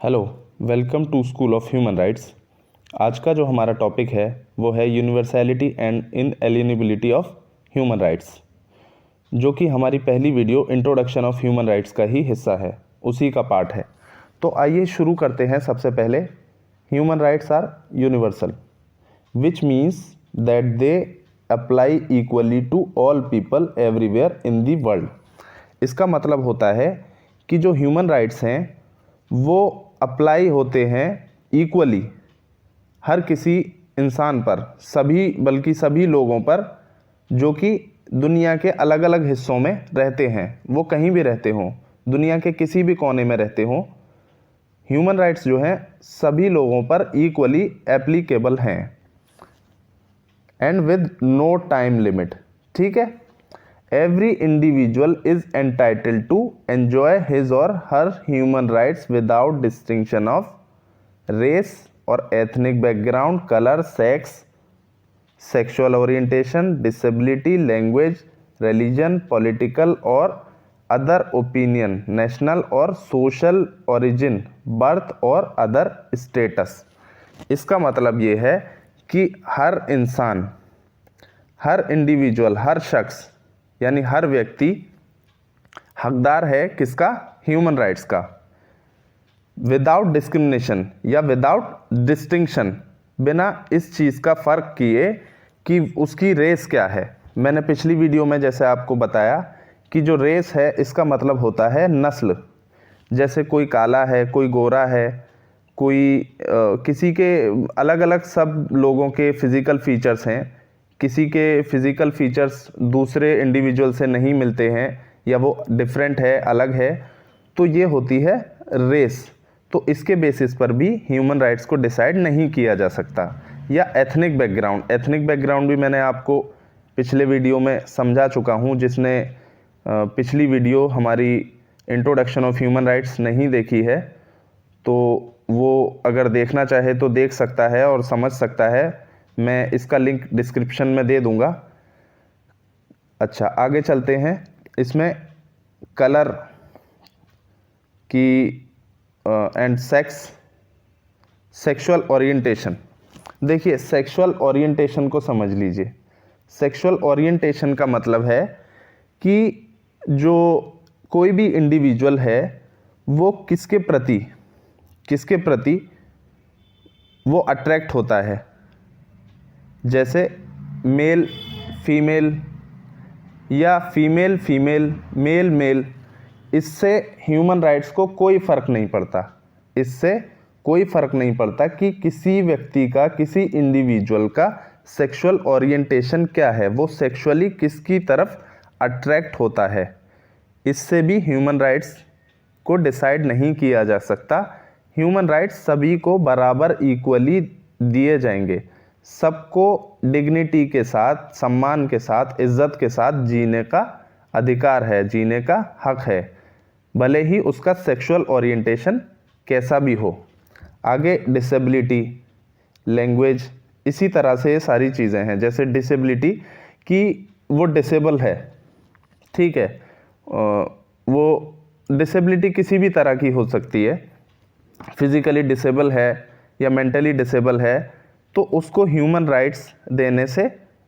Hello, welcome to school of human rights. आज का जो हमारा टॉपिक है वो है universality and inalienability of human rights, जो कि हमारी पहली video introduction of human rights का ही हिस्सा है, उसी का पार्ट है। तो आइए शुरू करते हैं। सबसे पहले, human rights are universal which means that they apply equally to all people everywhere in the world. इसका मतलब होता है कि जो ह्यूमन राइट्स हैं वो अप्लाई होते हैं इक्वली हर किसी इंसान पर, बल्कि सभी लोगों पर जो कि दुनिया के अलग अलग हिस्सों में रहते हैं। वो कहीं भी रहते हों, दुनिया के किसी भी कोने में रहते हों, ह्यूमन राइट्स जो हैं सभी लोगों पर इक्वली एप्लीकेबल हैं and with no time limit. ठीक है। Every individual is entitled to enjoy his or her human rights without distinction of race or ethnic background, color, sex, sexual orientation, disability, language, religion, political or other opinion, national और social origin, birth और other status। इसका मतलब ये है कि हर इंसान, हर individual, हर शख्स यानी हर व्यक्ति हकदार है किसका? ह्यूमन राइट्स का, विदाउट डिस्क्रिमिनेशन या विदाउट डिस्टिंक्शन, बिना इस चीज़ का फ़र्क किए कि उसकी रेस क्या है। मैंने पिछली वीडियो में जैसे आपको बताया कि जो रेस है इसका मतलब होता है नस्ल। जैसे कोई काला है, कोई गोरा है, कोई किसी के अलग अलग सब लोगों के फिज़िकल फीचर्स हैं, किसी के फिज़िकल फीचर्स दूसरे इंडिविजुअल से नहीं मिलते हैं या वो डिफरेंट है, अलग है, तो ये होती है रेस। तो इसके बेसिस पर भी ह्यूमन राइट्स को डिसाइड नहीं किया जा सकता। या एथनिक बैकग्राउंड भी मैंने आपको पिछले वीडियो में समझा चुका हूँ। जिसने पिछली वीडियो हमारी इंट्रोडक्शन ऑफ ह्यूमन राइट्स नहीं देखी है तो वो अगर देखना चाहे तो देख सकता है और समझ सकता है। मैं इसका लिंक डिस्क्रिप्शन में दे दूंगा। अच्छा, आगे चलते हैं। इसमें कलर की एंड सेक्सुअल ओरिएंटेशन। देखिए, सेक्सुअल ओरिएंटेशन को समझ लीजिए। सेक्सुअल ओरिएंटेशन का मतलब है कि जो कोई भी इंडिविजुअल है वो किसके प्रति वो अट्रैक्ट होता है। जैसे मेल फीमेल या फीमेल मेल, इससे ह्यूमन राइट्स को कोई फ़र्क नहीं पड़ता। इससे कोई फ़र्क नहीं पड़ता कि किसी व्यक्ति का, किसी इंडिविजुअल का सेक्सुअल ओरिएंटेशन क्या है, वो सेक्सुअली किसकी तरफ अट्रैक्ट होता है। इससे भी ह्यूमन राइट्स को डिसाइड नहीं किया जा सकता। ह्यूमन राइट्स सभी को बराबर इक्वली दिए जाएंगे। सबको डिग्निटी के साथ, सम्मान के साथ, इज्जत के साथ जीने का अधिकार है, जीने का हक है, भले ही उसका सेक्सुअल ओरिएंटेशन कैसा भी हो। आगे डिसेबिलिटी, लैंग्वेज, इसी तरह से ये सारी चीज़ें हैं। जैसे डिसेबिलिटी कि वो डिसेबल है, ठीक है, वो डिसेबिलिटी किसी भी तरह की हो सकती है। फिज़िकली डिसेबल है या मेंटली डिसेबल है तो उसको ह्यूमन राइट्स देने से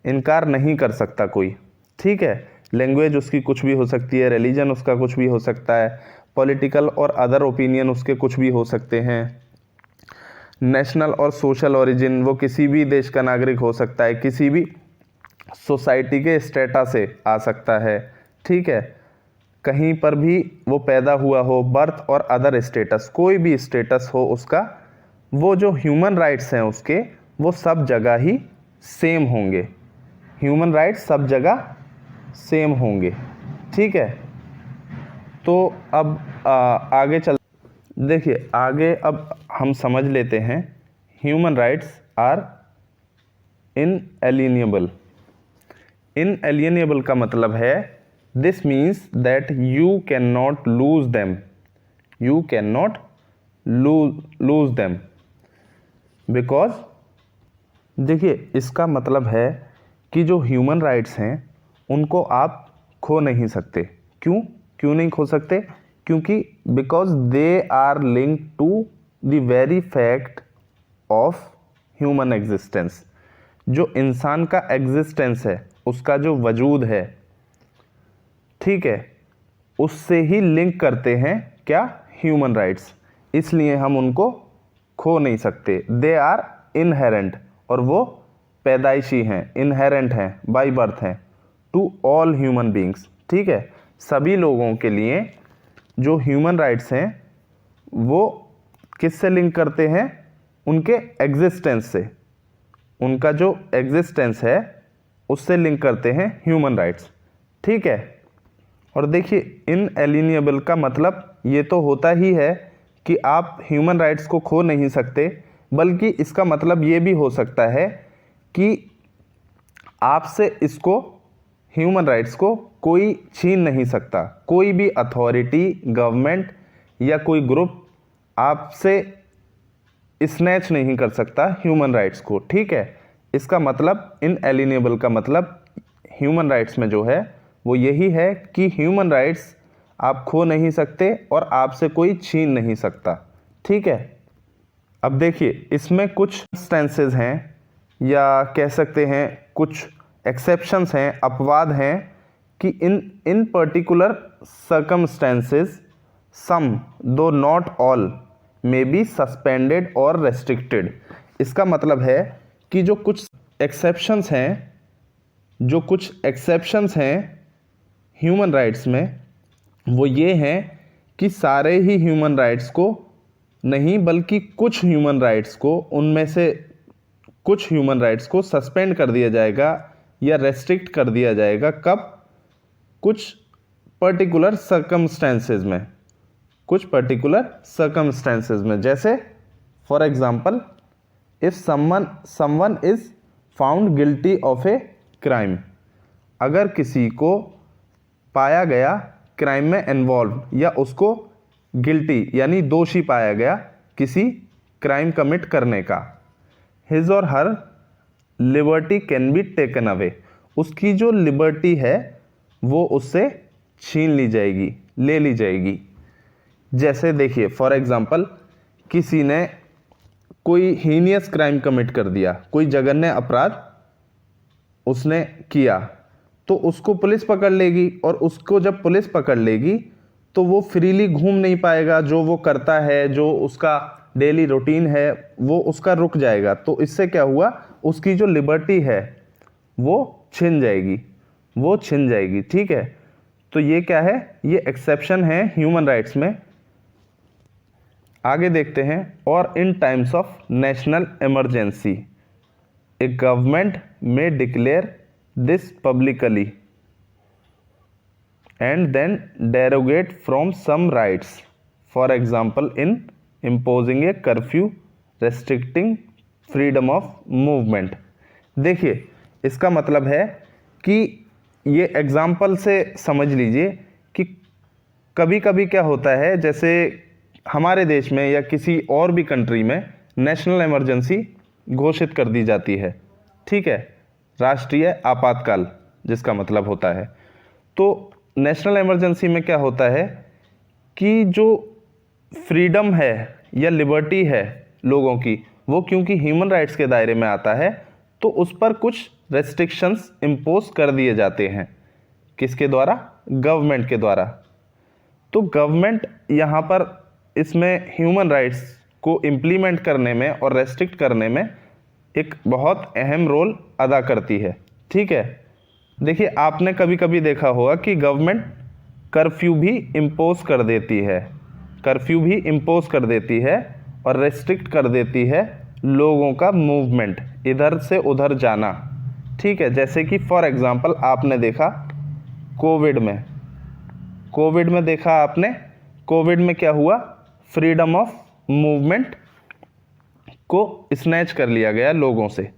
इनकार नहीं कर सकता कोई। ठीक है। लैंग्वेज उसकी कुछ भी हो सकती है, रिलीजन उसका कुछ भी हो सकता है, पॉलिटिकल और अदर ओपिनियन उसके कुछ भी हो सकते हैं। नेशनल और सोशल ओरिजिन, वो किसी भी देश का नागरिक हो सकता है, किसी भी सोसाइटी के स्टेटस से आ सकता है। ठीक है। कहीं पर भी वो पैदा हुआ हो, बर्थ और अदर स्टेटस, कोई भी स्टेटस हो उसका, वो जो ह्यूमन राइट्स हैं उसके, वो सब जगह ही सेम होंगे। ह्यूमन राइट्स सब जगह सेम होंगे। ठीक है। तो अब आगे चल, देखिए आगे अब हम समझ लेते हैं ह्यूमन राइट्स आर इनएलिएनेबल। इनएलिएनेबल का मतलब है this means that you can not lose them, you can not lose them because, देखिए इसका मतलब है कि जो ह्यूमन राइट्स हैं उनको आप खो नहीं सकते। क्यों नहीं खो सकते? क्योंकि because they are linked to the very fact of human existence. जो इंसान का एग्जिस्टेंस है, उसका जो वजूद है, ठीक है, उससे ही लिंक करते हैं क्या? Human rights. इसलिए हम उनको खो नहीं सकते। दे आर इनहेरेंट, और वो पैदाइशी हैं, इनहेरेंट हैं, बाय बर्थ हैं, टू ऑल ह्यूमन बींग्स। ठीक है, सभी लोगों के लिए जो ह्यूमन राइट्स हैं वो किससे लिंक करते हैं? उनके एग्जिस्टेंस से। उनका जो एग्जिस्टेंस है उससे लिंक करते हैं ह्यूमन राइट्स। ठीक है, और देखिए इनएलिनिएबल का मतलब ये तो होता ही है कि आप ह्यूमन राइट्स को खो नहीं सकते, बल्कि इसका मतलब ये भी हो सकता है कि आपसे इसको, ह्यूमन राइट्स को कोई छीन नहीं सकता। कोई भी अथॉरिटी, गवर्नमेंट या कोई ग्रुप आपसे स्नैच नहीं कर सकता ह्यूमन राइट्स को। ठीक है, इसका मतलब इनएलिनिएबल का मतलब ह्यूमन राइट्स में जो है वो यही है कि ह्यूमन राइट्स आप खो नहीं सकते और आपसे कोई छीन नहीं सकता। ठीक है, अब देखिए इसमें कुछ इंस्टेंसेस हैं या कह सकते हैं कुछ एक्सेप्शंस हैं, अपवाद हैं कि इन पर्टिकुलर सर्कमस्टेंसेस सम दो not all may be suspended और रेस्ट्रिक्टेड। इसका मतलब है कि जो कुछ एक्सेप्शंस हैं ह्यूमन राइट्स में, वो ये हैं कि सारे ही ह्यूमन राइट्स को नहीं, बल्कि कुछ ह्यूमन राइट्स को, उनमें से कुछ ह्यूमन राइट्स को सस्पेंड कर दिया जाएगा या रेस्ट्रिक्ट कर दिया जाएगा। कब? कुछ पर्टिकुलर सर्कमस्टेंसेस में, कुछ पर्टिकुलर सर्कमस्टेंसेस में। जैसे for example, if someone is found guilty of a crime, अगर किसी को पाया गया क्राइम में इन्वॉल्व, या उसको गिल्टी यानी दोषी पाया गया किसी क्राइम कमिट करने का, हिज और her liberty can be taken away, उसकी जो लिबर्टी है वो उससे छीन ली जाएगी, ले ली जाएगी। जैसे देखिए फॉर एग्जांपल, किसी ने कोई हीनियस क्राइम कमिट कर दिया, कोई जघन्य अपराध उसने किया, तो उसको पुलिस पकड़ लेगी, और उसको जब पुलिस पकड़ लेगी तो वो फ्रीली घूम नहीं पाएगा। जो वो करता है, जो उसका डेली रूटीन है, वो उसका रुक जाएगा। तो इससे क्या हुआ? उसकी जो लिबर्टी है वो छिन जाएगी, वो छिन जाएगी। ठीक है, तो ये क्या है? ये एक्सेप्शन है ह्यूमन राइट्स में। आगे देखते हैं, और in times of national emergency a government में declare this publicly and then derogate from some rights, for example in imposing a curfew restricting freedom of movement। देखिए इसका मतलब है कि ये एग्जाम्पल से समझ लीजिए कि कभी कभी क्या होता है, जैसे हमारे देश में या किसी और भी कंट्री में नेशनल इमरजेंसी घोषित कर दी जाती है। ठीक है, राष्ट्रीय आपातकाल जिसका मतलब होता है। तो नेशनल इमरजेंसी में क्या होता है कि जो फ्रीडम है या लिबर्टी है लोगों की, वो क्योंकि ह्यूमन राइट्स के दायरे में आता है, तो उस पर कुछ रेस्ट्रिक्शंस इम्पोज कर दिए जाते हैं। किसके द्वारा? गवर्नमेंट के द्वारा। तो गवर्नमेंट यहाँ पर इसमें ह्यूमन राइट्स को इम्प्लीमेंट करने में और रेस्ट्रिक्ट करने में एक बहुत अहम रोल अदा करती है। ठीक है, देखिए आपने कभी कभी देखा होगा कि गवर्नमेंट कर्फ्यू भी इम्पोज कर देती है, कर्फ्यू भी इम्पोज कर देती है और रेस्ट्रिक्ट कर देती है लोगों का मूवमेंट, इधर से उधर जाना। ठीक है, जैसे कि फॉर एग्जांपल आपने देखा कोविड में देखा आपने, कोविड में क्या हुआ? फ्रीडम ऑफ मूवमेंट को स्नैच कर लिया गया लोगों से।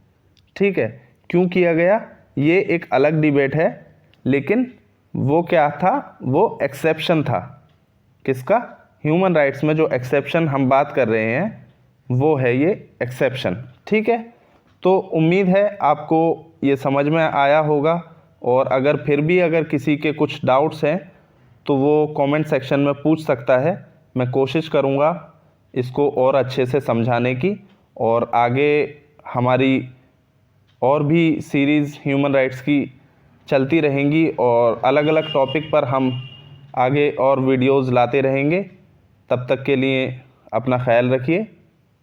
ठीक है, क्यों किया गया ये एक अलग डिबेट है, लेकिन वो क्या था? वो एक्सेप्शन था। किसका? ह्यूमन राइट्स में जो एक्सेप्शन हम बात कर रहे हैं वो है ये एक्सेप्शन। ठीक है, तो उम्मीद है आपको ये समझ में आया होगा, और अगर फिर भी अगर किसी के कुछ डाउट्स हैं तो वो कमेंट सेक्शन में पूछ सकता है। मैं कोशिश करूँगा इसको और अच्छे से समझाने की, और आगे हमारी और भी सीरीज़ ह्यूमन राइट्स की चलती रहेंगी और अलग अलग टॉपिक पर हम आगे और वीडियोज़ लाते रहेंगे। तब तक के लिए अपना ख्याल रखिए।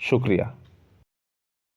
शुक्रिया।